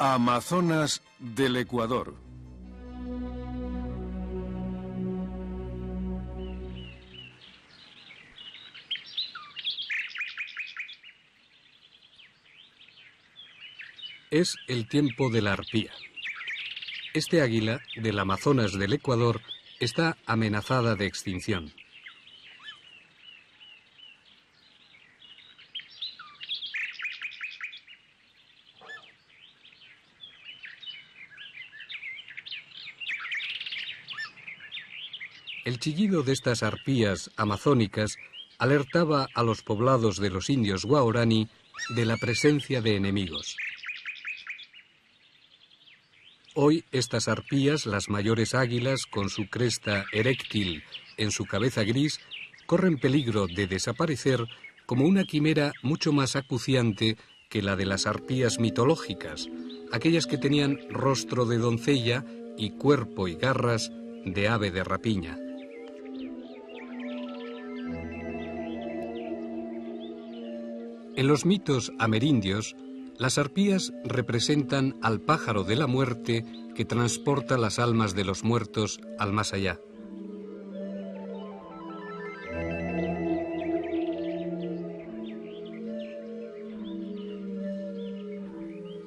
Amazonas del Ecuador. Es el tiempo de la arpía. Este águila del Amazonas del Ecuador está amenazada de extinción. El chillido de estas arpías amazónicas alertaba a los poblados de los indios guaraní de la presencia de enemigos. Hoy estas arpías, las mayores águilas con su cresta eréctil en su cabeza gris, corren peligro de desaparecer como una quimera mucho más acuciante que la de las arpías mitológicas, aquellas que tenían rostro de doncella y cuerpo y garras de ave de rapiña. En los mitos amerindios, las arpías representan al pájaro de la muerte que transporta las almas de los muertos al más allá.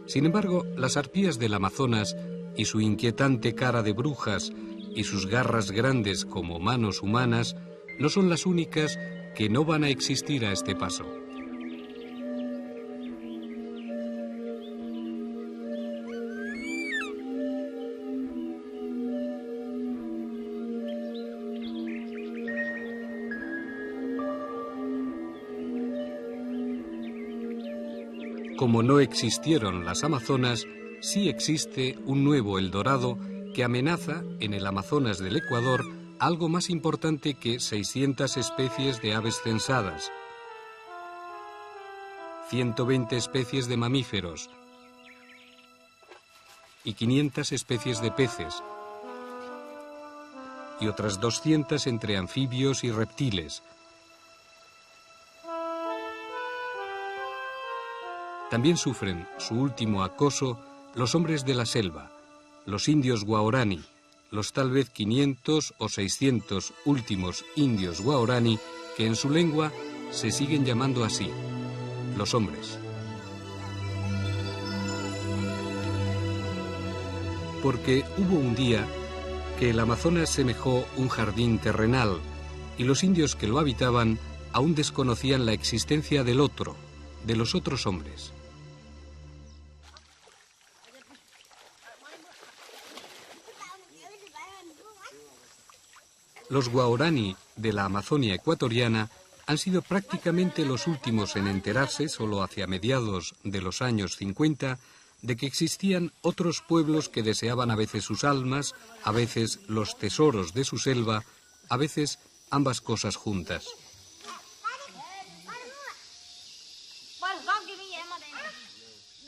Sin embargo, las arpías del Amazonas y su inquietante cara de brujas y sus garras grandes como manos humanas no son las únicas que no van a existir a este paso. Como no existieron las Amazonas, sí existe un nuevo Eldorado que amenaza en el Amazonas del Ecuador algo más importante que 600 especies de aves censadas, 120 especies de mamíferos y 500 especies de peces, y otras 200 entre anfibios y reptiles. También sufren su último acoso los hombres de la selva, los indios guaraní, los tal vez 500 o 600 últimos indios guaraní que en su lengua se siguen llamando así, los hombres. Porque hubo un día que el Amazonas semejó un jardín terrenal y los indios que lo habitaban aún desconocían la existencia del otro, de los otros hombres. Los guaraní de la Amazonia ecuatoriana han sido prácticamente los últimos en enterarse, solo hacia mediados de los años 50, de que existían otros pueblos que deseaban a veces sus almas, a veces los tesoros de su selva, a veces ambas cosas juntas.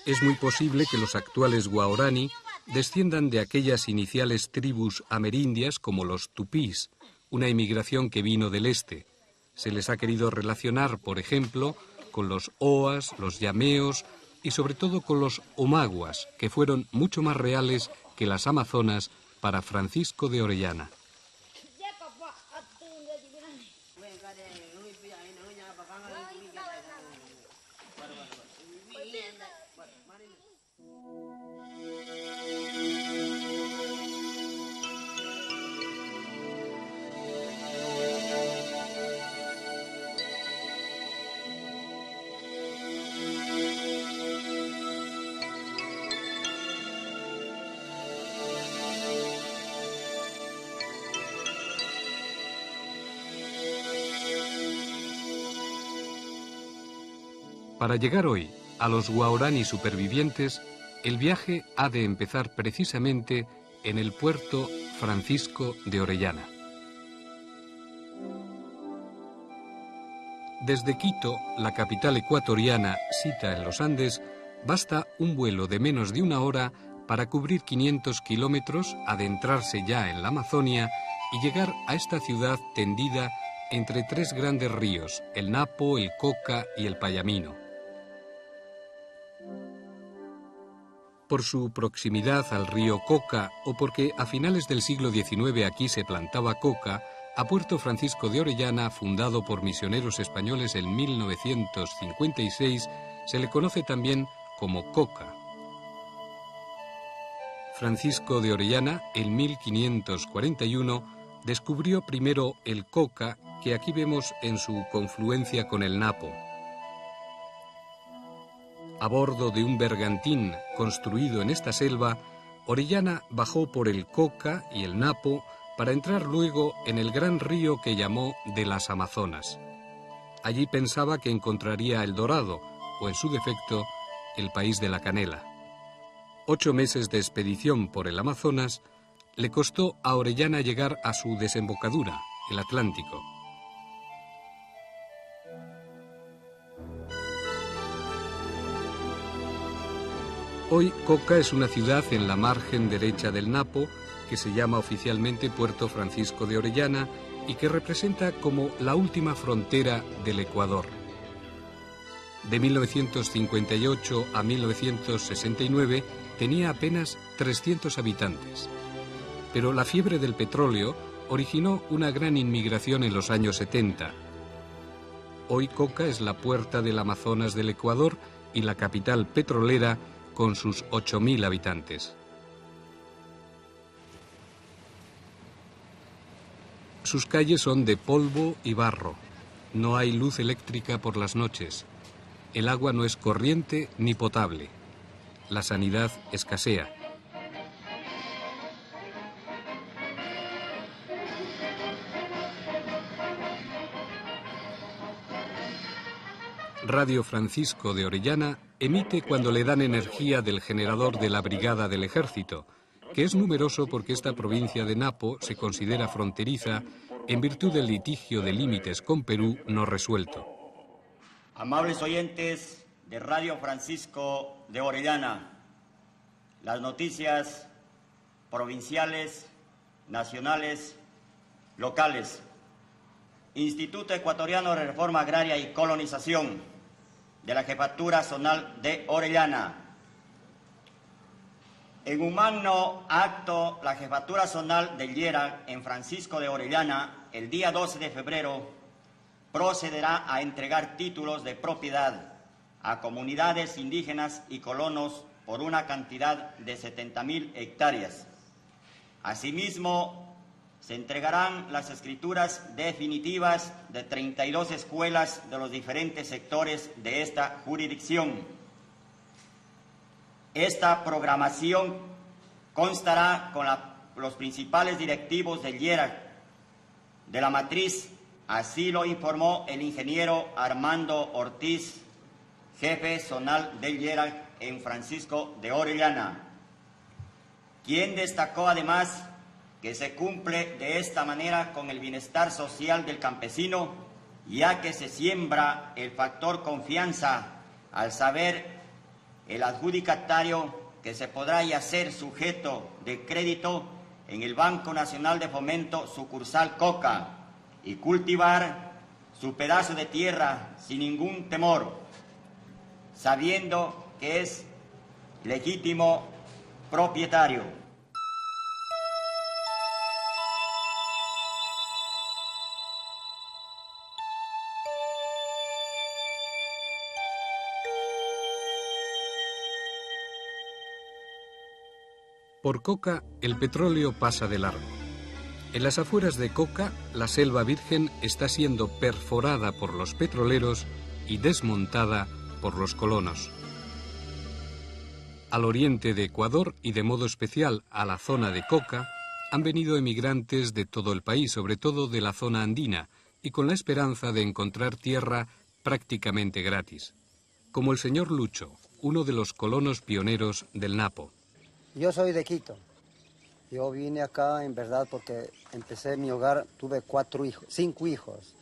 Es muy posible que los actuales guaraní desciendan de aquellas iniciales tribus amerindias como los tupís, una inmigración que vino del este. Se les ha querido relacionar, por ejemplo, con los oas, los yameos y sobre todo con los omaguas, que fueron mucho más reales que las amazonas para Francisco de Orellana. Para llegar hoy a los guaraní supervivientes, el viaje ha de empezar precisamente en el puerto Francisco de Orellana. Desde Quito, la capital ecuatoriana, sita en los Andes, basta un vuelo de menos de una hora para cubrir 500 kilómetros, adentrarse ya en la Amazonia y llegar a esta ciudad tendida entre tres grandes ríos, el Napo, el Coca y el Payamino. Por su proximidad al río Coca o porque a finales del siglo XIX aquí se plantaba coca, a Puerto Francisco de Orellana, fundado por misioneros españoles en 1956, se le conoce también como Coca. Francisco de Orellana, en 1541, descubrió primero el Coca, que aquí vemos en su confluencia con el Napo. A bordo de un bergantín construido en esta selva, Orellana bajó por el Coca y el Napo para entrar luego en el gran río que llamó de las Amazonas. Allí pensaba que encontraría el Dorado, o en su defecto, el país de la canela. 8 meses de expedición por el Amazonas le costó a Orellana llegar a su desembocadura, el Atlántico. Hoy Coca es una ciudad en la margen derecha del Napo, que se llama oficialmente Puerto Francisco de Orellana y que representa como la última frontera del Ecuador. De 1958 a 1969 tenía apenas 300 habitantes. Pero la fiebre del petróleo originó una gran inmigración en los años 70. Hoy Coca es la puerta del Amazonas del Ecuador y la capital petrolera con sus 8.000 habitantes. Sus calles son de polvo y barro. No hay luz eléctrica por las noches. El agua no es corriente ni potable. La sanidad escasea. Radio Francisco de Orellana emite cuando le dan energía del generador de la Brigada del Ejército, que es numeroso porque esta provincia de Napo se considera fronteriza en virtud del litigio de límites con Perú no resuelto. Amables oyentes de Radio Francisco de Orellana, las noticias provinciales, nacionales, locales. Instituto Ecuatoriano de Reforma Agraria y Colonización de la Jefatura Zonal de Orellana. En un magno acto, la Jefatura Zonal del Llera, en Francisco de Orellana, el día 12 de febrero, procederá a entregar títulos de propiedad a comunidades indígenas y colonos por una cantidad de 70.000 hectáreas. Asimismo, se entregarán las escrituras definitivas de 32 escuelas de los diferentes sectores de esta jurisdicción. Esta programación constará con los principales directivos del Llera, de la matriz, así lo informó el ingeniero Armando Ortiz, jefe zonal del Llera en Francisco de Orellana, quien destacó además que se cumple de esta manera con el bienestar social del campesino, ya que se siembra el factor confianza al saber el adjudicatario que se podrá ya ser sujeto de crédito en el Banco Nacional de Fomento sucursal Coca y cultivar su pedazo de tierra sin ningún temor, sabiendo que es legítimo propietario. Por Coca, el petróleo pasa de largo. En las afueras de Coca, la selva virgen está siendo perforada por los petroleros y desmontada por los colonos. Al oriente de Ecuador y de modo especial a la zona de Coca, han venido emigrantes de todo el país, sobre todo de la zona andina, y con la esperanza de encontrar tierra prácticamente gratis. Como el señor Lucho, uno de los colonos pioneros del Napo. Yo soy de Quito. Yo vine acá en verdad porque empecé mi hogar, tuve 5 hijos,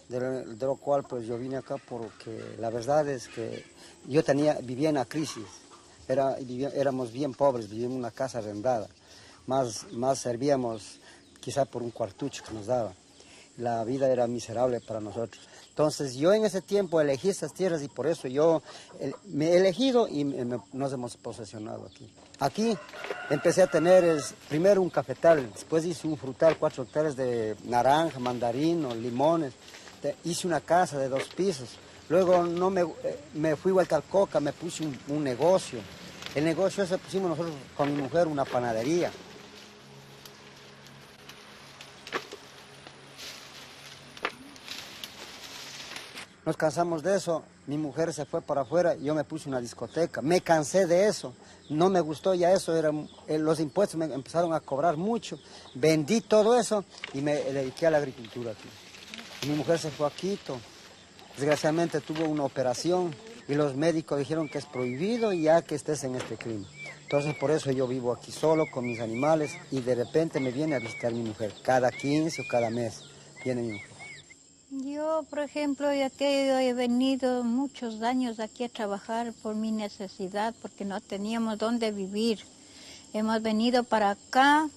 de lo cual pues yo vine acá porque la verdad es que yo vivía en una crisis, éramos bien pobres, vivíamos en una casa arrendada, más servíamos quizá por un cuartucho que nos daba. La vida era miserable para nosotros. Entonces yo en ese tiempo elegí estas tierras y por eso yo me he elegido y nos hemos posesionado aquí. Aquí empecé a tener primero un cafetal, después hice un frutal, 4 hectáreas de naranja, mandarino, limones. Hice una casa de 2 pisos. Luego me fui vuelta al Coca, me puse un negocio. El negocio ese pusimos nosotros con mi mujer una panadería. Nos cansamos de eso, mi mujer se fue para afuera, yo me puse una discoteca. Me cansé de eso, no me gustó ya eso, los impuestos me empezaron a cobrar mucho. Vendí todo eso y me dediqué a la agricultura aquí. Mi mujer se fue a Quito, desgraciadamente tuvo una operación y los médicos dijeron que es prohibido ya que estés en este clima. Entonces por eso yo vivo aquí solo con mis animales y de repente me viene a visitar mi mujer, cada 15 o cada mes viene mi mujer. Yo, por ejemplo, ya que he venido muchos años aquí a trabajar por mi necesidad, porque no teníamos dónde vivir. Hemos venido para acá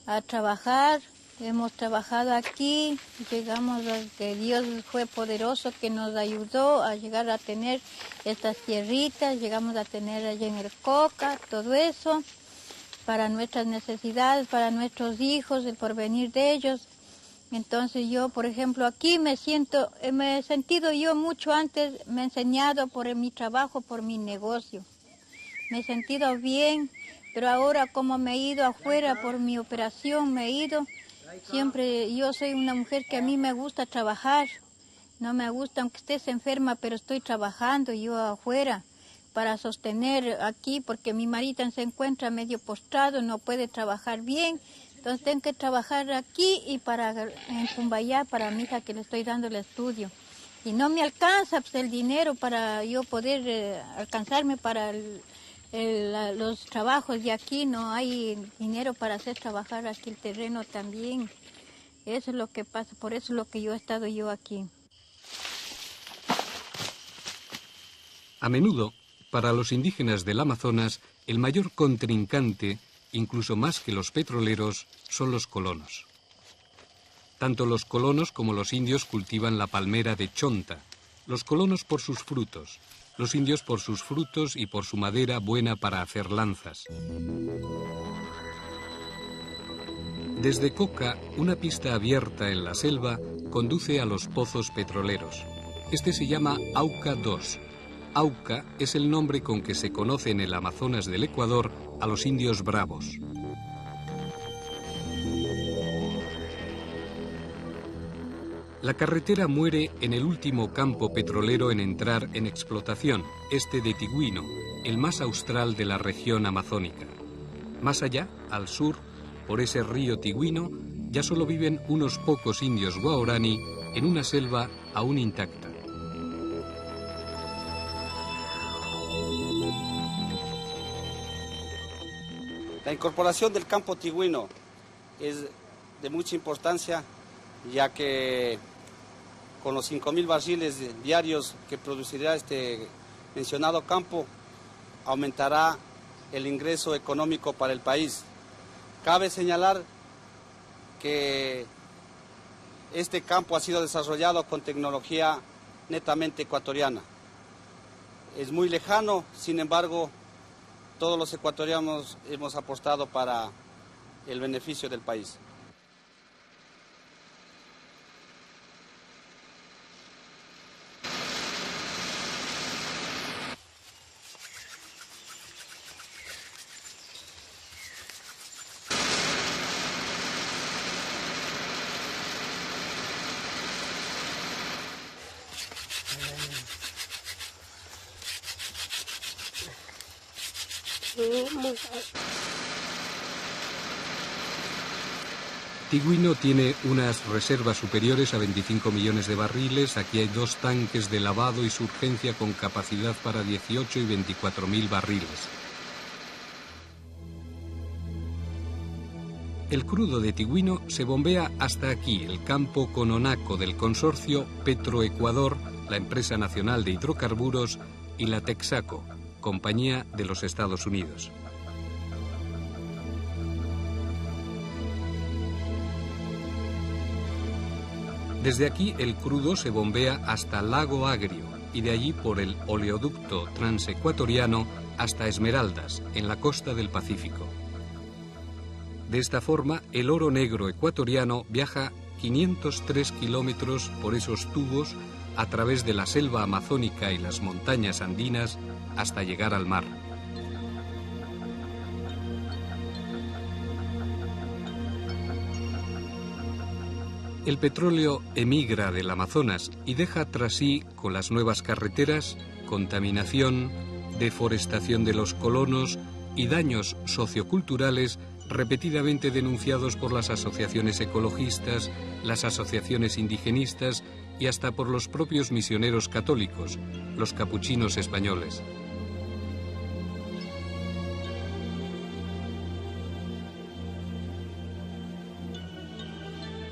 a trabajar, hemos trabajado aquí, llegamos a que Dios fue poderoso que nos ayudó a llegar a tener estas tierritas, llegamos a tener allá en el Coca, todo eso, para nuestras necesidades, para nuestros hijos, el porvenir de ellos. Entonces yo, por ejemplo, aquí me he sentido yo mucho antes, me he enseñado por mi trabajo, por mi negocio. Me he sentido bien, pero ahora como me he ido afuera por mi operación, siempre yo soy una mujer que a mí me gusta trabajar. No me gusta, aunque estés enferma, pero estoy trabajando yo afuera para sostener aquí, porque mi marido se encuentra medio postrado, no puede trabajar bien. Entonces tengo que trabajar aquí y en Cumbayá para mi hija que le estoy dando el estudio. Y no me alcanza pues, el dinero para yo poder alcanzarme para los trabajos de aquí. No hay dinero para hacer trabajar aquí el terreno también. Eso es lo que pasa, por eso es lo que yo he estado yo aquí. A menudo, para los indígenas del Amazonas, el mayor contrincante, incluso más que los petroleros, son los colonos. Tanto los colonos como los indios cultivan la palmera de chonta, los colonos por sus frutos, los indios por sus frutos y por su madera buena para hacer lanzas. Desde Coca, una pista abierta en la selva conduce a los pozos petroleros. Este se llama Auca II. Auca es el nombre con que se conoce en el Amazonas del Ecuador a los indios bravos. La carretera muere en el último campo petrolero en entrar en explotación, este de Tigüino, el más austral de la región amazónica. Más allá, al sur, por ese río Tigüino, ya solo viven unos pocos indios guaorani en una selva aún intacta. La incorporación del campo Tigüino es de mucha importancia, ya que con los 5.000 barriles diarios que producirá este mencionado campo, aumentará el ingreso económico para el país. Cabe señalar que este campo ha sido desarrollado con tecnología netamente ecuatoriana. Es muy lejano, sin embargo, todos los ecuatorianos hemos apostado para el beneficio del país. Tigüino tiene unas reservas superiores a 25 millones de barriles. Aquí hay 2 tanques de lavado y surgencia con capacidad para 18 y 24.000 barriles. El crudo de Tigüino se bombea hasta aquí, el campo Cononaco del consorcio Petroecuador, la empresa nacional de hidrocarburos, y la Texaco, compañía de los Estados Unidos. Desde aquí el crudo se bombea hasta Lago Agrio y de allí por el oleoducto transecuatoriano hasta Esmeraldas, en la costa del Pacífico. De esta forma, el oro negro ecuatoriano viaja 503 kilómetros por esos tubos a través de la selva amazónica y las montañas andinas hasta llegar al mar. El petróleo emigra del Amazonas y deja tras sí, con las nuevas carreteras, contaminación, deforestación de los colonos y daños socioculturales repetidamente denunciados por las asociaciones ecologistas, las asociaciones indigenistas y hasta por los propios misioneros católicos, los capuchinos españoles.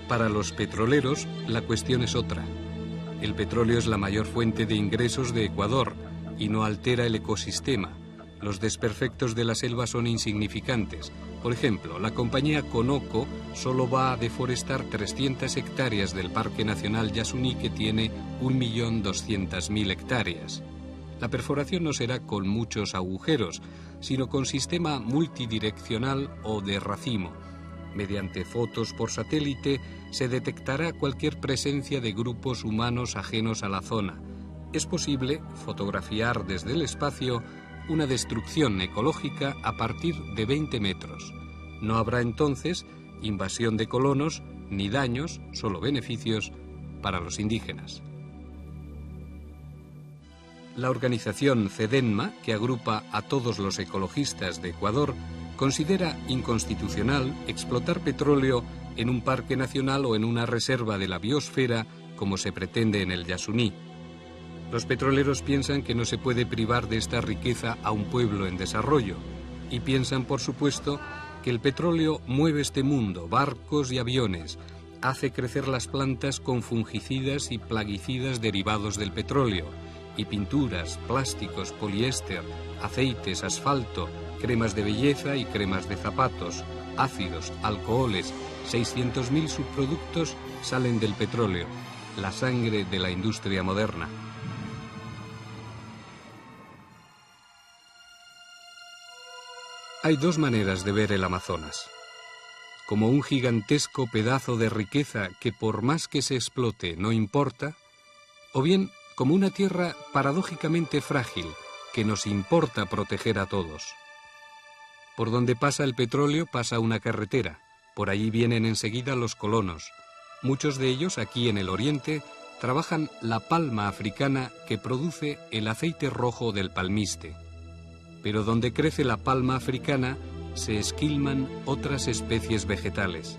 Para los petroleros, la cuestión es otra. El petróleo es la mayor fuente de ingresos de Ecuador y no altera el ecosistema. Los desperfectos de la selva son insignificantes. Por ejemplo, la compañía Conoco solo va a deforestar 300 hectáreas del Parque Nacional Yasuní, que tiene 1.200.000 hectáreas. La perforación no será con muchos agujeros, sino con sistema multidireccional o de racimo. Mediante fotos por satélite se detectará cualquier presencia de grupos humanos ajenos a la zona. Es posible fotografiar desde el espacio una destrucción ecológica a partir de 20 metros. No habrá entonces invasión de colonos ni daños, solo beneficios para los indígenas. La organización CEDENMA, que agrupa a todos los ecologistas de Ecuador, considera inconstitucional explotar petróleo en un parque nacional o en una reserva de la biosfera, como se pretende en el Yasuní. Los petroleros piensan que no se puede privar de esta riqueza a un pueblo en desarrollo, y piensan, por supuesto, que el petróleo mueve este mundo, barcos y aviones, hace crecer las plantas con fungicidas y plaguicidas derivados del petróleo, y pinturas, plásticos, poliéster, aceites, asfalto, cremas de belleza y cremas de zapatos, ácidos, alcoholes, 600.000 subproductos salen del petróleo, la sangre de la industria moderna. Hay dos maneras de ver el Amazonas: como un gigantesco pedazo de riqueza que por más que se explote no importa, o bien como una tierra paradójicamente frágil que nos importa proteger a todos. Por donde pasa el petróleo pasa una carretera, por allí vienen enseguida los colonos. Muchos de ellos, aquí en el oriente, trabajan la palma africana que produce el aceite rojo del palmiste. Pero donde crece la palma africana se esquilman otras especies vegetales.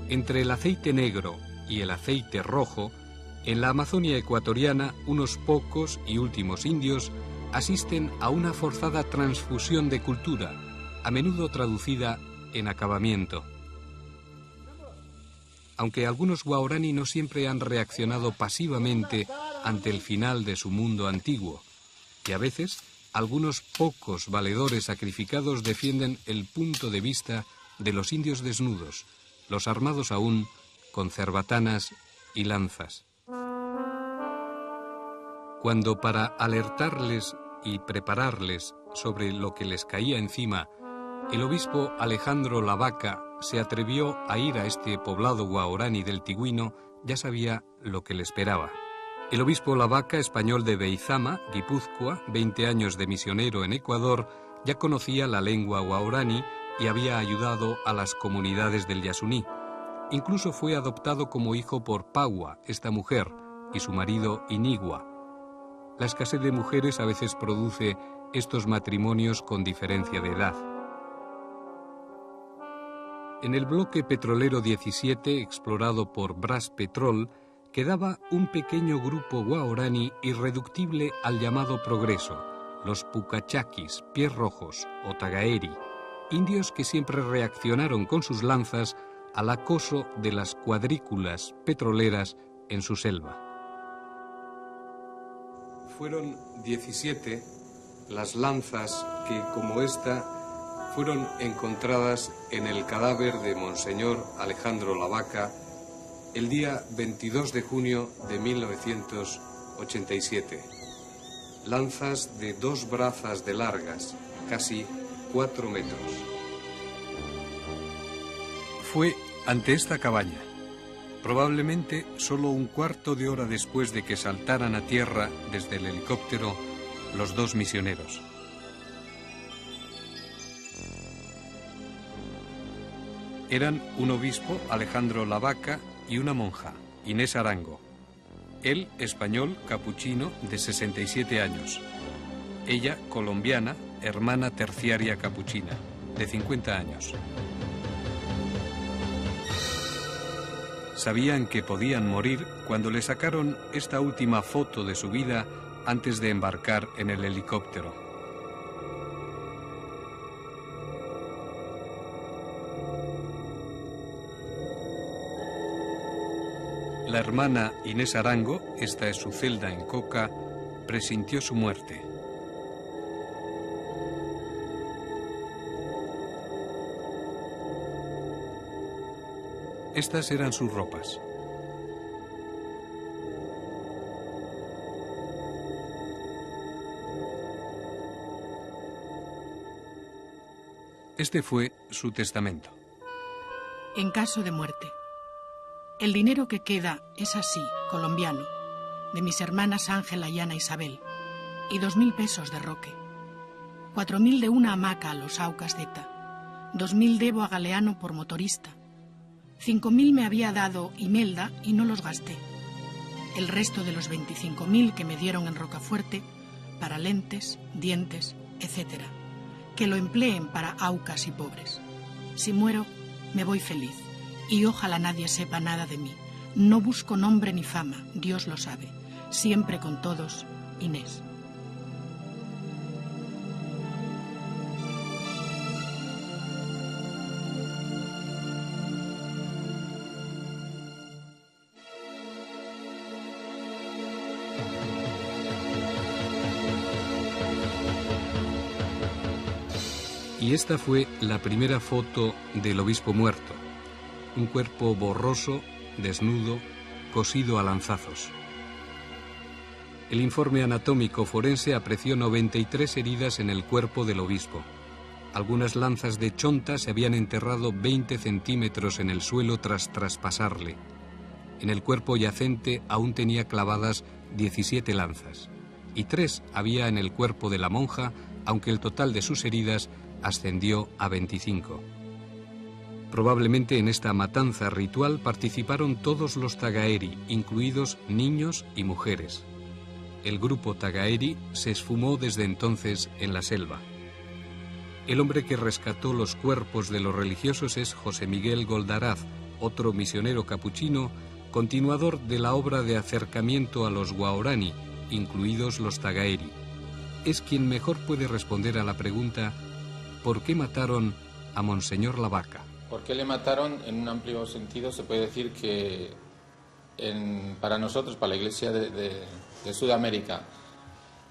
Entre el aceite negro y el aceite rojo, en la Amazonia ecuatoriana, unos pocos y últimos indios asisten a una forzada transfusión de cultura, a menudo traducida en acabamiento. Aunque algunos guaraní no siempre han reaccionado pasivamente ante el final de su mundo antiguo, y a veces algunos pocos valedores sacrificados defienden el punto de vista de los indios desnudos, los armados aún con cerbatanas y lanzas. Cuando, para alertarles y prepararles sobre lo que les caía encima, el obispo Alejandro Lavaca se atrevió a ir a este poblado guaraní del Tigüino, ya sabía lo que le esperaba. El obispo Lavaca, español de Beizama, Guipúzcoa, 20 años de misionero en Ecuador, ya conocía la lengua guaraní y había ayudado a las comunidades del Yasuní. Incluso fue adoptado como hijo por Paua, esta mujer, y su marido Inigua. La escasez de mujeres a veces produce estos matrimonios con diferencia de edad. En el bloque petrolero 17, explorado por Braspetrol, quedaba un pequeño grupo guaraní irreductible al llamado progreso, los Pucachaquis, pies rojos o Tagaeri, indios que siempre reaccionaron con sus lanzas al acoso de las cuadrículas petroleras en su selva. Fueron 17 las lanzas que, como esta, fueron encontradas en el cadáver de Monseñor Alejandro Lavaca El día 22 de junio de 1987. Lanzas de 2 brazas de largas, casi 4 metros. Fue ante esta cabaña, probablemente solo un cuarto de hora después de que saltaran a tierra desde el helicóptero los 2 misioneros. Eran un obispo, Alejandro Lavaca, y una monja, Inés Arango. Él, español, capuchino, de 67 años. Ella, colombiana, hermana terciaria capuchina, de 50 años. Sabían que podían morir cuando le sacaron esta última foto de su vida antes de embarcar en el helicóptero. La hermana Inés Arango, esta es su celda en Coca, presintió su muerte. Estas eran sus ropas. Este fue su testamento. En caso de muerte, el dinero que queda es así, colombiano, de mis hermanas Ángela y Ana Isabel, y 2.000 pesos de Roque, 4.000 de una hamaca a los Aucas Zeta, 2.000 debo a Galeano por motorista, 5.000 me había dado Imelda y no los gasté. El resto de los 25.000 que me dieron en Rocafuerte para lentes, dientes, etc., que lo empleen para aucas y pobres. Si muero, me voy feliz, y ojalá nadie sepa nada de mí. No busco nombre ni fama, Dios lo sabe. Siempre con todos, Inés. Y esta fue la primera foto del obispo muerto. Un cuerpo borroso, desnudo, cosido a lanzazos. El informe anatómico forense apreció 93 heridas en el cuerpo del obispo. Algunas lanzas de chonta se habían enterrado 20 centímetros en el suelo tras traspasarle. En el cuerpo yacente aún tenía clavadas 17 lanzas. Y 3 había en el cuerpo de la monja, aunque el total de sus heridas ascendió a 25. Probablemente en esta matanza ritual participaron todos los tagaeri, incluidos niños y mujeres. El grupo tagaeri se esfumó desde entonces en la selva. El hombre que rescató los cuerpos de los religiosos es José Miguel Goldaraz, otro misionero capuchino, continuador de la obra de acercamiento a los guaorani, incluidos los tagaeri. Es quien mejor puede responder a la pregunta: ¿por qué mataron a Monseñor Lavaca? ¿Por qué le mataron? En un amplio sentido se puede decir que para nosotros, para la Iglesia de Sudamérica,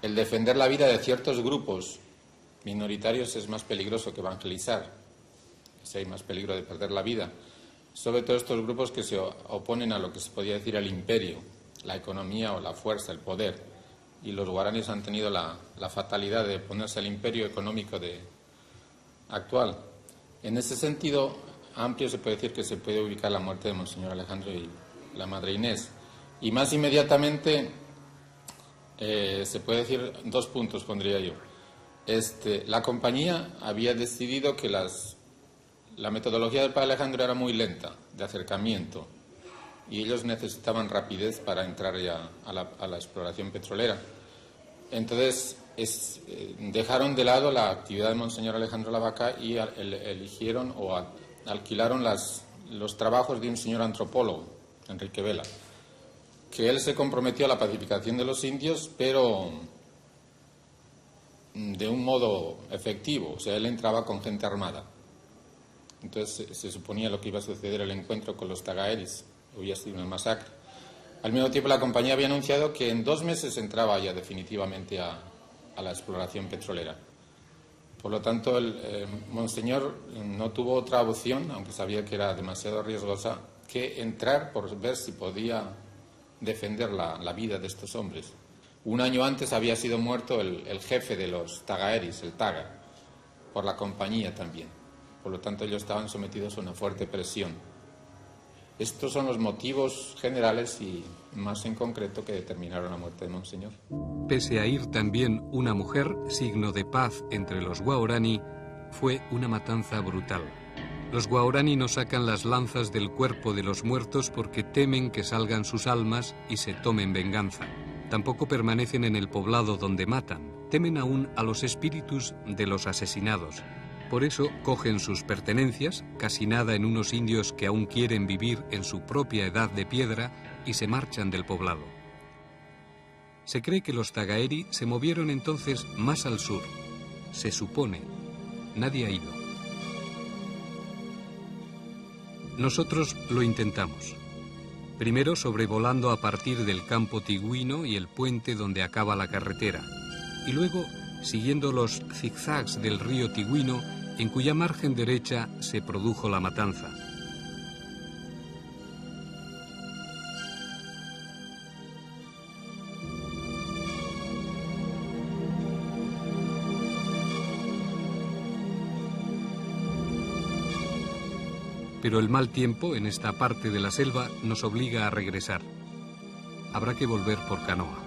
el defender la vida de ciertos grupos minoritarios es más peligroso que evangelizar. Si hay más peligro de perder la vida. Sobre todo estos grupos que se oponen a lo que se podría decir el imperio, la economía o la fuerza, el poder. Y los guaraníes han tenido la fatalidad de oponerse al imperio económico actual. En ese sentido amplio se puede decir que se puede ubicar la muerte de Monseñor Alejandro y la Madre Inés. Y más inmediatamente se puede decir 2 puntos, pondría yo. La compañía había decidido que la metodología del Padre Alejandro era muy lenta, de acercamiento, y ellos necesitaban rapidez para entrar ya a la exploración petrolera. Entonces dejaron de lado la actividad de Monseñor Alejandro Lavaca y eligieron o alquilaron los trabajos de un señor antropólogo, Enrique Vela, que él se comprometió a la pacificación de los indios, pero de un modo efectivo, o sea, él entraba con gente armada. Entonces se suponía lo que iba a suceder el encuentro con los tagaeris, había sido una masacre. Al mismo tiempo la compañía había anunciado que en 2 meses entraba ya definitivamente a la exploración petrolera. Por lo tanto, el Monseñor no tuvo otra opción, aunque sabía que era demasiado riesgosa, que entrar por ver si podía defender la vida de estos hombres. Un año antes había sido muerto el jefe de los tagaeris, el Taga, por la compañía también. Por lo tanto, ellos estaban sometidos a una fuerte presión. Estos son los motivos generales y más en concreto que determinaron la muerte de Monseñor. Pese a ir también una mujer, signo de paz entre los guaraní, fue una matanza brutal. Los guaraní no sacan las lanzas del cuerpo de los muertos porque temen que salgan sus almas y se tomen venganza. Tampoco permanecen en el poblado donde matan. Temen aún a los espíritus de los asesinados. Por eso cogen sus pertenencias, casi nada en unos indios que aún quieren vivir en su propia edad de piedra, y se marchan del poblado. Se cree que los tagaeri se movieron entonces más al sur. Se supone. Nadie ha ido. Nosotros lo intentamos. Primero sobrevolando a partir del campo Tigüino y el puente donde acaba la carretera, y luego siguiendo los zigzags del río Tigüino, en cuya margen derecha se produjo la matanza. Pero el mal tiempo en esta parte de la selva nos obliga a regresar. Habrá que volver por canoa.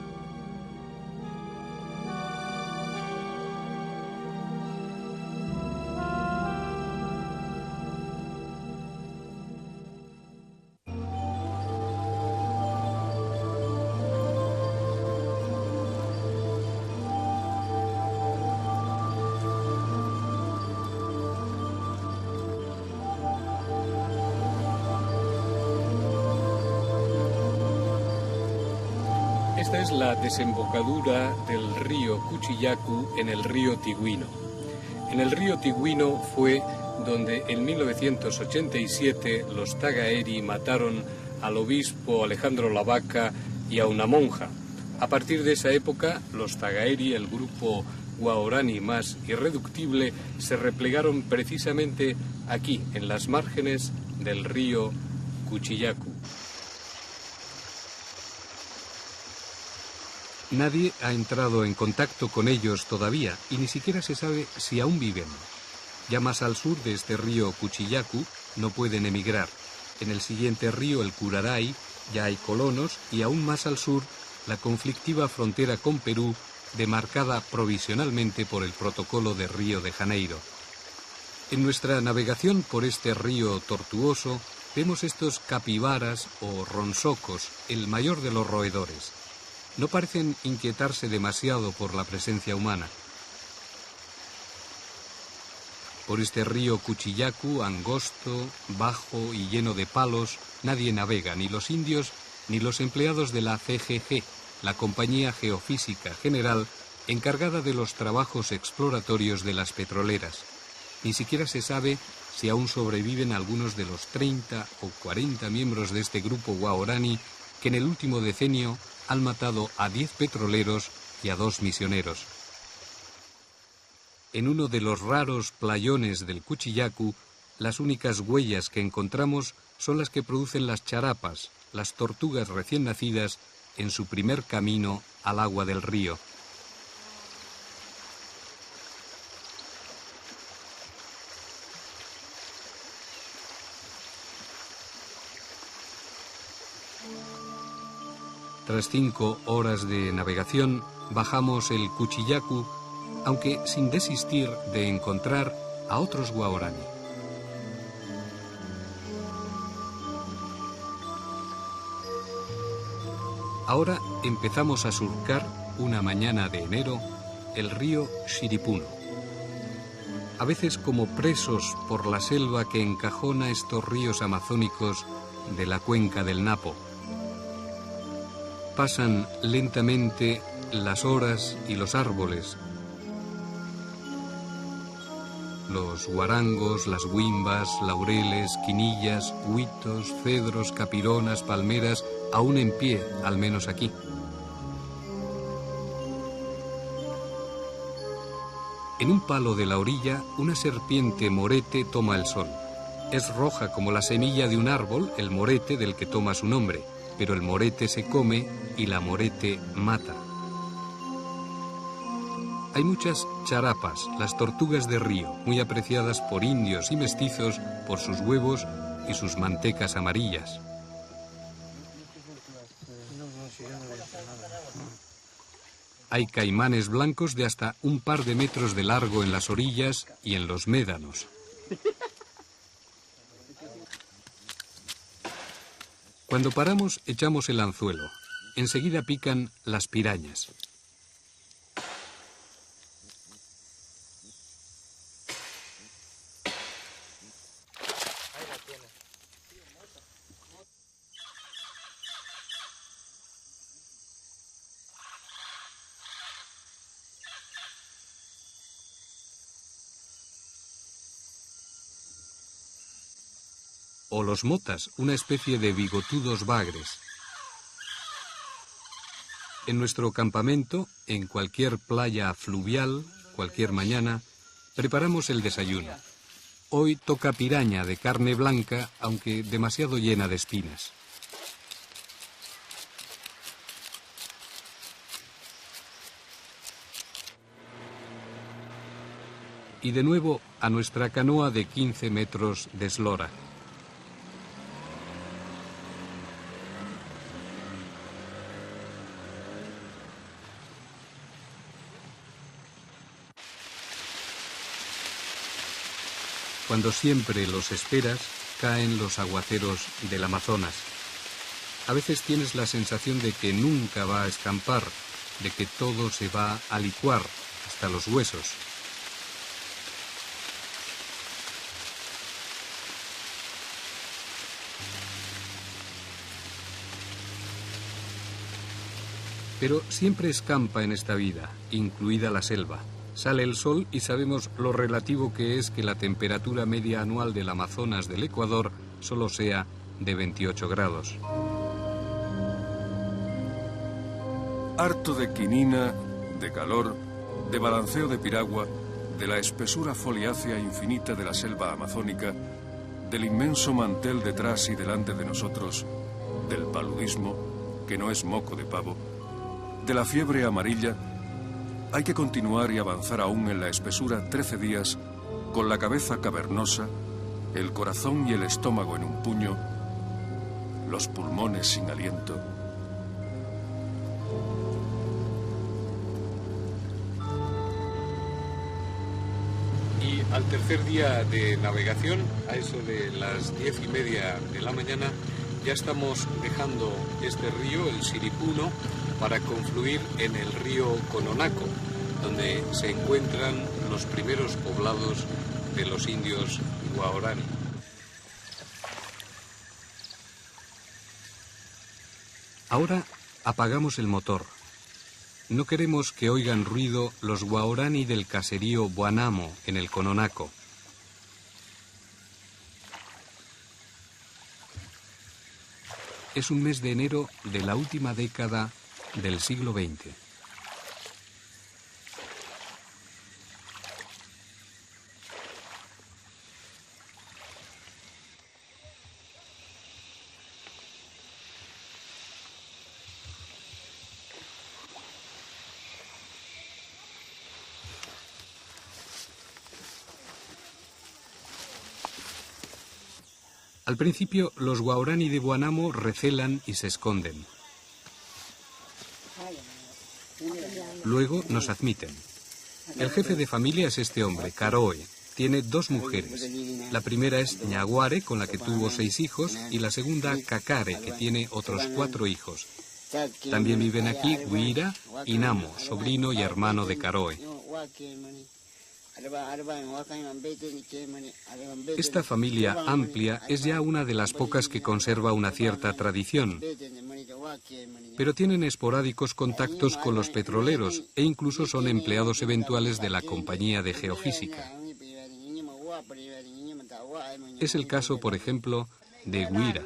Esta es la desembocadura del río Cuchillacu en el río Tigüino. En el río Tigüino fue donde en 1987 los tagaeri mataron al obispo Alejandro Lavaca y a una monja. A partir de esa época, los tagaeri, el grupo guaraní más irreductible, se replegaron precisamente aquí, en las márgenes del río Cuchillacu. Nadie ha entrado en contacto con ellos todavía y ni siquiera se sabe si aún viven. Ya más al sur de este río Cuchillacu no pueden emigrar. En el siguiente río, el Curaray, ya hay colonos y aún más al sur la conflictiva frontera con Perú, demarcada provisionalmente por el Protocolo de Río de Janeiro. En nuestra navegación por este río tortuoso vemos estos capibaras o ronsocos, el mayor de los roedores. No parecen inquietarse demasiado por la presencia humana. Por este río Cuchillacu, angosto, bajo y lleno de palos, nadie navega, ni los indios ni los empleados de la CGG, la Compañía Geofísica General, encargada de los trabajos exploratorios de las petroleras. Ni siquiera se sabe si aún sobreviven algunos de los 30 o 40 miembros de este grupo guaraní que en el último decenio han matado a 10 petroleros y a 2 misioneros. En uno de los raros playones del Cuchillacu, las únicas huellas que encontramos son las que producen las charapas, las tortugas recién nacidas en su primer camino al agua del río. Tras 5 horas de navegación, bajamos el Cuchillacu, aunque sin desistir de encontrar a otros guaraní. Ahora empezamos a surcar, una mañana de enero, el río Shiripuno. A veces como presos por la selva que encajona estos ríos amazónicos de la cuenca del Napo. Pasan lentamente las horas y los árboles. Los guarangos, las guimbas, laureles, quinillas, huitos, cedros, capironas, palmeras, aún en pie, al menos aquí. En un palo de la orilla, una serpiente morete toma el sol. Es roja como la semilla de un árbol, el morete del que toma su nombre, pero el morete se come y la morete mata. Hay muchas charapas, las tortugas de río, muy apreciadas por indios y mestizos por sus huevos y sus mantecas amarillas. Hay caimanes blancos de hasta un par de metros de largo en las orillas y en los médanos. Cuando paramos, echamos el anzuelo. Enseguida pican las pirañas. O los motas, una especie de bigotudos bagres. En nuestro campamento, en cualquier playa fluvial, cualquier mañana, preparamos el desayuno. Hoy toca piraña de carne blanca, aunque demasiado llena de espinas. Y de nuevo a nuestra canoa de 15 metros de eslora. Cuando siempre los esperas, caen los aguaceros del Amazonas. A veces tienes la sensación de que nunca va a escampar, de que todo se va a licuar, hasta los huesos. Pero siempre escampa en esta vida, incluida la selva. Sale el sol y sabemos lo relativo que es que la temperatura media anual del Amazonas del Ecuador solo sea de 28 grados. Harto de quinina, de calor, de balanceo de piragua, de la espesura foliácea infinita de la selva amazónica, del inmenso mantel detrás y delante de nosotros, del paludismo, que no es moco de pavo, de la fiebre amarilla, hay que continuar y avanzar aún en la espesura 13 días, con la cabeza cavernosa, el corazón y el estómago en un puño, los pulmones sin aliento. Y al tercer día de navegación, a eso de las 10:30 de la mañana, ya estamos dejando este río, el Siripuno, para confluir en el río Cononaco, donde se encuentran los primeros poblados de los indios Guaorani. Ahora apagamos el motor. No queremos que oigan ruido los Guaorani del caserío Buanamo, en el Cononaco. Es un mes de enero de la última década del siglo XX. Al principio, los Guaorani de Buanamo recelan y se esconden. Luego nos admiten. El jefe de familia es este hombre, Caroe. Tiene 2 mujeres. La primera es Ñaguare, con la que tuvo 6 hijos, y la segunda, Cacare, que tiene otros 4 hijos. También viven aquí Huira y Namo, sobrino y hermano de Caroe. Esta familia amplia es ya una de las pocas que conserva una cierta tradición, pero tienen esporádicos contactos con los petroleros e incluso son empleados eventuales de la compañía de geofísica. Es el caso, por ejemplo, de Huira.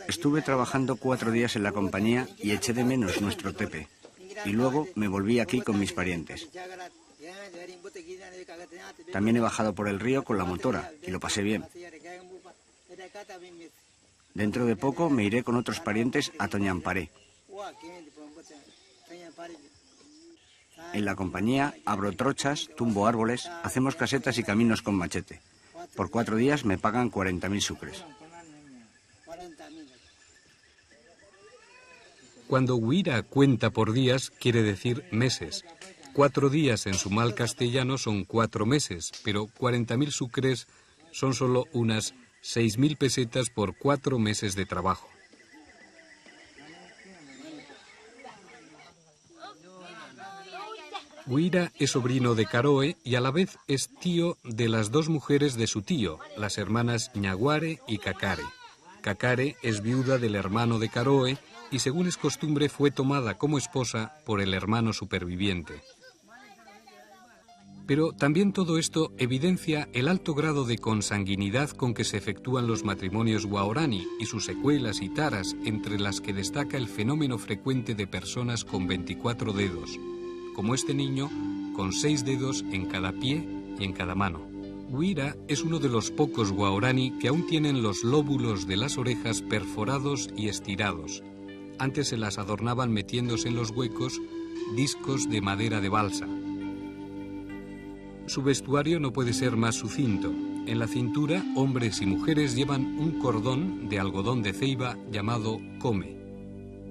Estuve trabajando 4 días en la compañía y eché de menos nuestro tepe. Y luego me volví aquí con mis parientes. También he bajado por el río con la motora y lo pasé bien. Dentro de poco me iré con otros parientes a Toñamparé. En la compañía abro trochas, tumbo árboles, hacemos casetas y caminos con machete. Por 4 días me pagan 40.000 sucres. Cuando Huira cuenta por días, quiere decir meses. 4 días en su mal castellano son 4 meses, pero 40.000 sucres son solo unas 6.000 pesetas por 4 meses de trabajo. Huira es sobrino de Caroe y a la vez es tío de las 2 mujeres de su tío, las hermanas Ñaguare y Cacare. Cacare es viuda del hermano de Caroe y, según es costumbre, fue tomada como esposa por el hermano superviviente. Pero también todo esto evidencia el alto grado de consanguinidad con que se efectúan los matrimonios guaorani y sus secuelas y taras, entre las que destaca el fenómeno frecuente de personas con 24 dedos, como este niño con 6 dedos en cada pie y en cada mano. Huira es uno de los pocos guaorani que aún tienen los lóbulos de las orejas perforados y estirados. Antes se las adornaban metiéndose en los huecos discos de madera de balsa. Su vestuario no puede ser más sucinto. En la cintura, hombres y mujeres llevan un cordón de algodón de ceiba llamado come.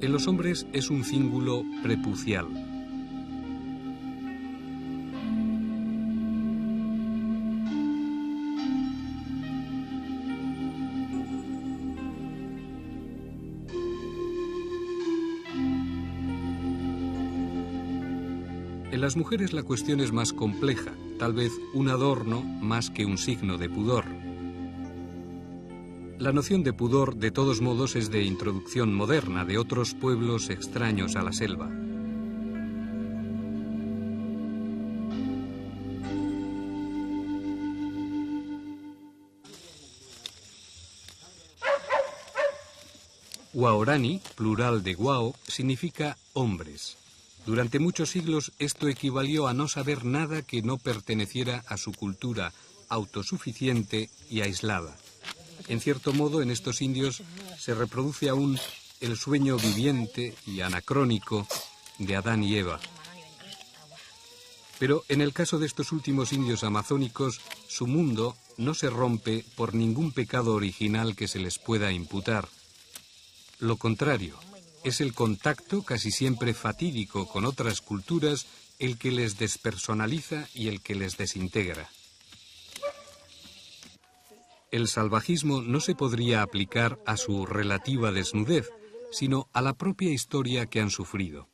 En los hombres es un cíngulo prepucial. En las mujeres la cuestión es más compleja, tal vez un adorno más que un signo de pudor. La noción de pudor, de todos modos, es de introducción moderna de otros pueblos extraños a la selva. Guaorani, plural de guao, significa hombres. Durante muchos siglos esto equivalió a no saber nada que no perteneciera a su cultura autosuficiente y aislada. En cierto modo, en estos indios se reproduce aún el sueño viviente y anacrónico de Adán y Eva. Pero en el caso de estos últimos indios amazónicos, su mundo no se rompe por ningún pecado original que se les pueda imputar. Lo contrario. Es el contacto, casi siempre fatídico, con otras culturas el que les despersonaliza y el que les desintegra. El salvajismo no se podría aplicar a su relativa desnudez, sino a la propia historia que han sufrido.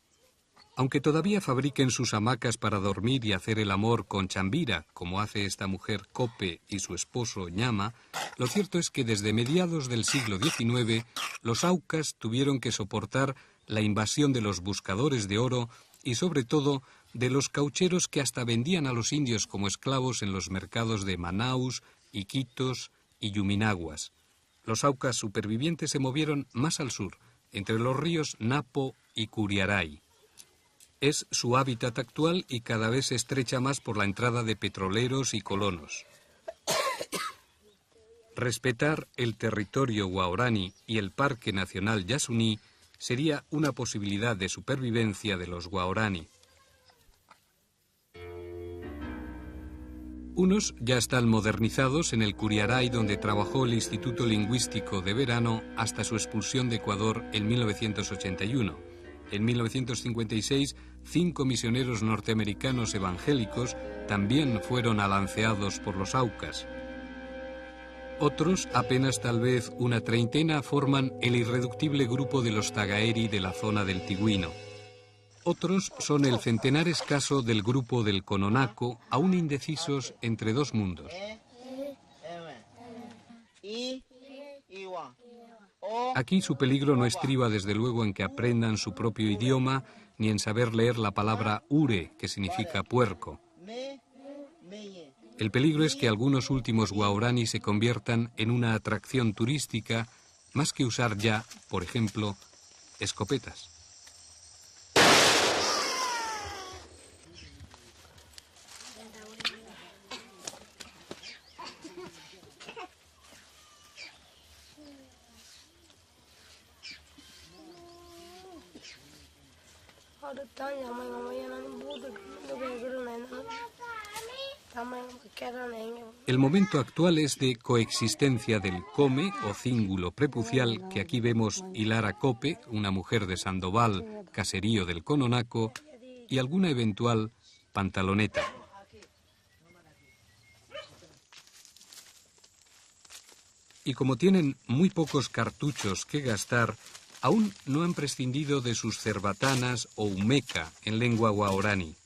Aunque todavía fabriquen sus hamacas para dormir y hacer el amor con chambira, como hace esta mujer Cope y su esposo Ñama, lo cierto es que desde mediados del siglo XIX los aucas tuvieron que soportar la invasión de los buscadores de oro y sobre todo de los caucheros que hasta vendían a los indios como esclavos en los mercados de Manaus, Iquitos y Yuminaguas. Los aucas supervivientes se movieron más al sur, entre los ríos Napo y Curiaray. Es su hábitat actual y cada vez se estrecha más por la entrada de petroleros y colonos. Respetar el territorio guaorani y el Parque Nacional Yasuní sería una posibilidad de supervivencia de los guaorani. Unos ya están modernizados en el Curiaray, donde trabajó el Instituto Lingüístico de Verano hasta su expulsión de Ecuador en 1981. En 1956, 5 misioneros norteamericanos evangélicos también fueron alanceados por los aucas. Otros, apenas tal vez una treintena, forman el irreductible grupo de los Tagaeri de la zona del Tigüino. Otros son el centenar escaso del grupo del Cononaco, aún indecisos entre 2 mundos. Aquí su peligro no estriba desde luego en que aprendan su propio idioma, ni en saber leer la palabra ure, que significa puerco. El peligro es que algunos últimos guaorani se conviertan en una atracción turística, más que usar ya, por ejemplo, escopetas. El momento actual es de coexistencia del come o cíngulo prepucial, que aquí vemos hilar a Cope, una mujer de Sandoval, caserío del Cononaco, y alguna eventual pantaloneta. Y como tienen muy pocos cartuchos que gastar, aún no han prescindido de sus cerbatanas o humeca en lengua guaorani.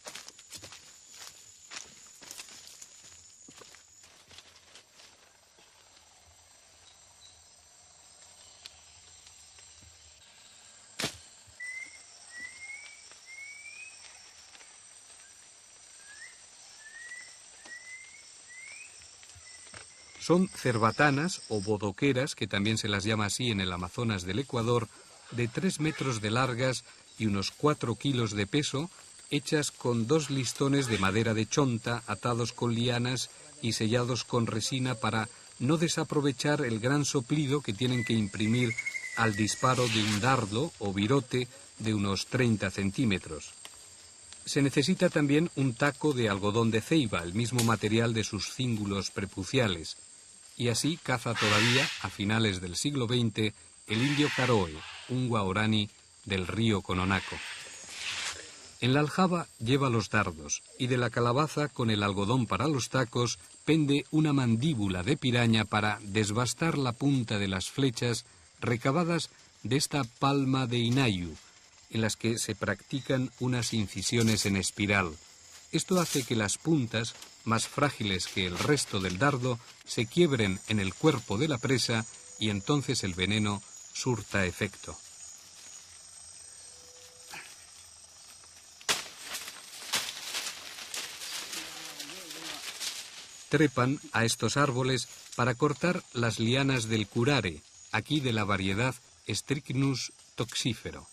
Son cerbatanas o bodoqueras, que también se las llama así en el Amazonas del Ecuador, de 3 metros de largas y unos 4 kilos de peso, hechas con 2 listones de madera de chonta atados con lianas y sellados con resina para no desaprovechar el gran soplido que tienen que imprimir al disparo de un dardo o virote de unos 30 centímetros. Se necesita también un taco de algodón de ceiba, el mismo material de sus cíngulos prepuciales, y así caza todavía, a finales del siglo XX, el indio Caroe, un guaorani del río Cononaco. En la aljaba lleva los dardos, y de la calabaza con el algodón para los tacos pende una mandíbula de piraña para desbastar la punta de las flechas recabadas de esta palma de inayu, en las que se practican unas incisiones en espiral. Esto hace que las puntas, más frágiles que el resto del dardo, se quiebren en el cuerpo de la presa y entonces el veneno surta efecto. Trepan a estos árboles para cortar las lianas del curare, aquí de la variedad Strychnus toxífero.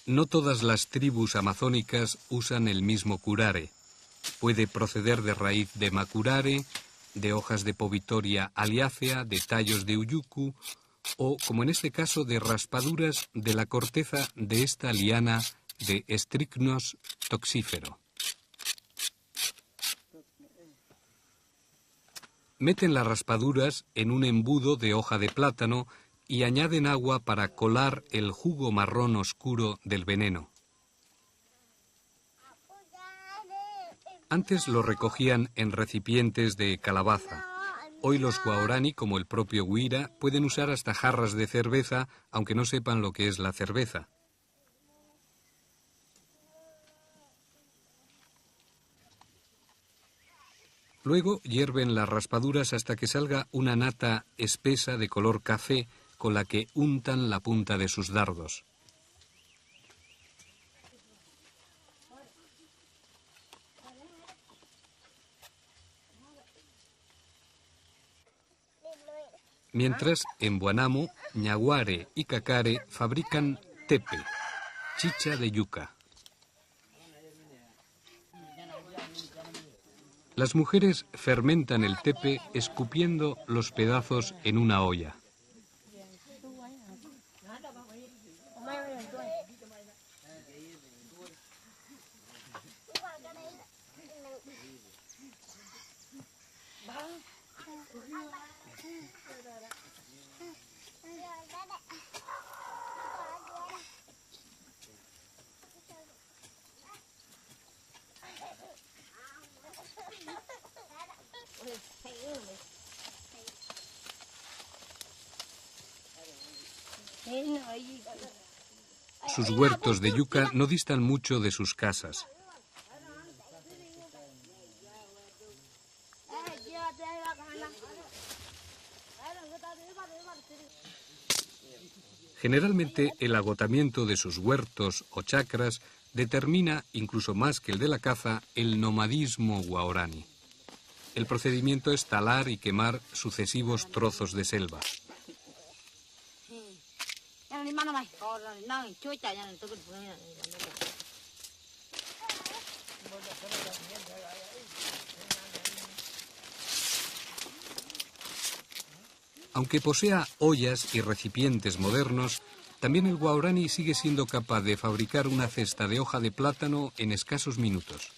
No todas las tribus amazónicas usan el mismo curare. Puede proceder de raíz de macurare, de hojas de Povitoria aliácea, de tallos de uyucu, o, como en este caso, de raspaduras de la corteza de esta liana de Strychnus toxífero. Meten las raspaduras en un embudo de hoja de plátano y añaden agua para colar el jugo marrón oscuro del veneno. Antes lo recogían en recipientes de calabaza. Hoy los guaorani, como el propio Huira, pueden usar hasta jarras de cerveza, aunque no sepan lo que es la cerveza. Luego hierven las raspaduras hasta que salga una nata espesa de color café, con la que untan la punta de sus dardos. Mientras, en Buanamo, Ñaguare y Cacare fabrican tepe, chicha de yuca. Las mujeres fermentan el tepe escupiendo los pedazos en una olla. Sus huertos de yuca no distan mucho de sus casas. Generalmente el agotamiento de sus huertos o chacras determina, incluso más que el de la caza, el nomadismo guaorani. El procedimiento es talar y quemar sucesivos trozos de selva. Aunque posea ollas y recipientes modernos, también el guaorani sigue siendo capaz de fabricar una cesta de hoja de plátano en escasos minutos.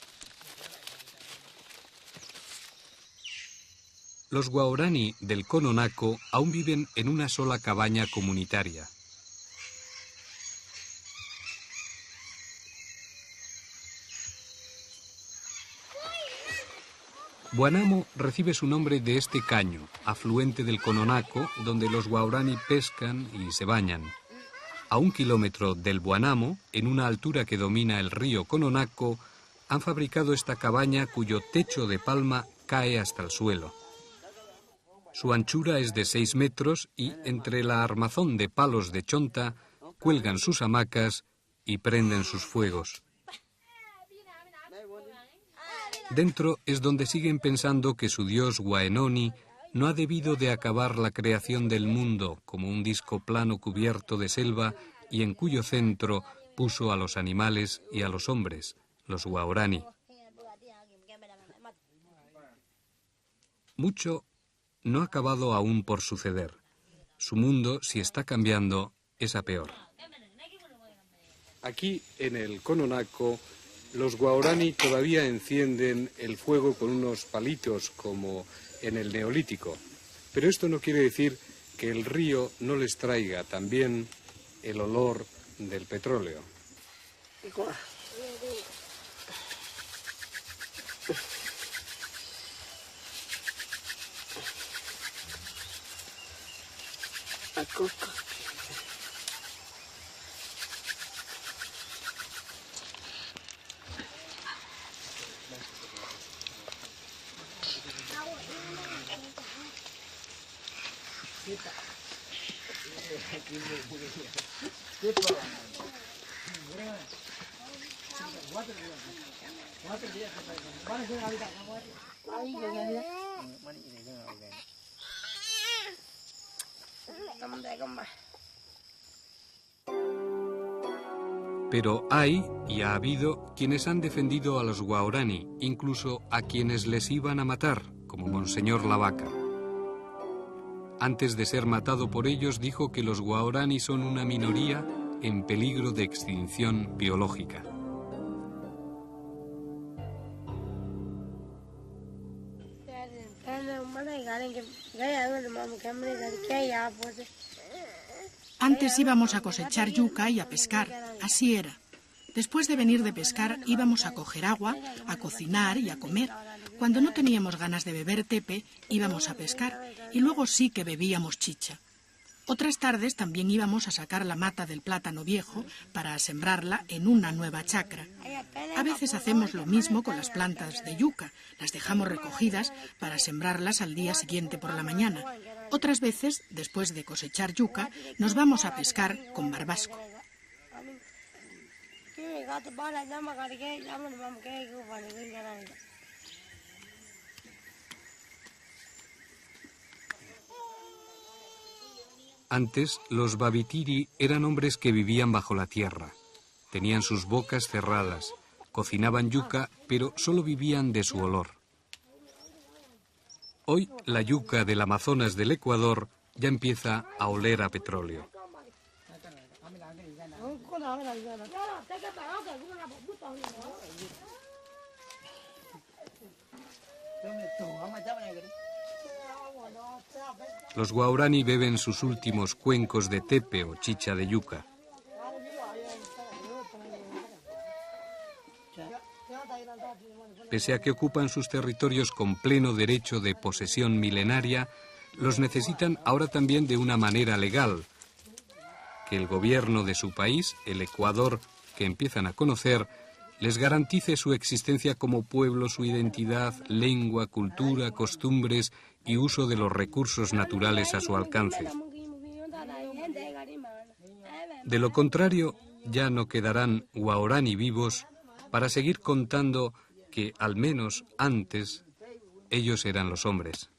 Los guaorani del Cono Naco aún viven en una sola cabaña comunitaria. Buanamo recibe su nombre de este caño, afluente del Cono Naco, donde los guaorani pescan y se bañan. A 1 kilómetro del Buanamo, en una altura que domina el río Cono Naco, han fabricado esta cabaña cuyo techo de palma cae hasta el suelo. Su anchura es de 6 metros y entre la armazón de palos de chonta cuelgan sus hamacas y prenden sus fuegos. Dentro es donde siguen pensando que su dios Waenoni no ha debido de acabar la creación del mundo como un disco plano cubierto de selva y en cuyo centro puso a los animales y a los hombres, los guaorani. Mucho no ha acabado aún por suceder. Su mundo, si está cambiando, es a peor. Aquí, en el Cono Naco, los guaorani todavía encienden el fuego con unos palitos como en el Neolítico. Pero esto no quiere decir que el río no les traiga también el olor del petróleo. Pero hay y ha habido quienes han defendido a los guaorani, incluso a quienes les iban a matar, como Monseñor Lavaca. Antes de ser matado por ellos, dijo que los guaorani son una minoría en peligro de extinción biológica. Antes íbamos a cosechar yuca y a pescar, así era. Después de venir de pescar íbamos a coger agua, a cocinar y a comer. Cuando no teníamos ganas de beber tepe, íbamos a pescar y luego sí que bebíamos chicha. Otras tardes también íbamos a sacar la mata del plátano viejo para sembrarla en una nueva chacra. A veces hacemos lo mismo con las plantas de yuca, las dejamos recogidas para sembrarlas al día siguiente por la mañana. Otras veces, después de cosechar yuca, nos vamos a pescar con barbasco. Antes, los babitiri eran hombres que vivían bajo la tierra. Tenían sus bocas cerradas, cocinaban yuca, pero solo vivían de su olor. Hoy, la yuca del Amazonas del Ecuador ya empieza a oler a petróleo. Los guaorani beben sus últimos cuencos de tepe o chicha de yuca. Pese a que ocupan sus territorios con pleno derecho de posesión milenaria, los necesitan ahora también de una manera legal. Que el gobierno de su país, el Ecuador, que empiezan a conocer, les garantice su existencia como pueblo, su identidad, lengua, cultura, costumbres y uso de los recursos naturales a su alcance. De lo contrario, ya no quedarán guaraní vivos para seguir contando que, al menos antes, ellos eran los hombres.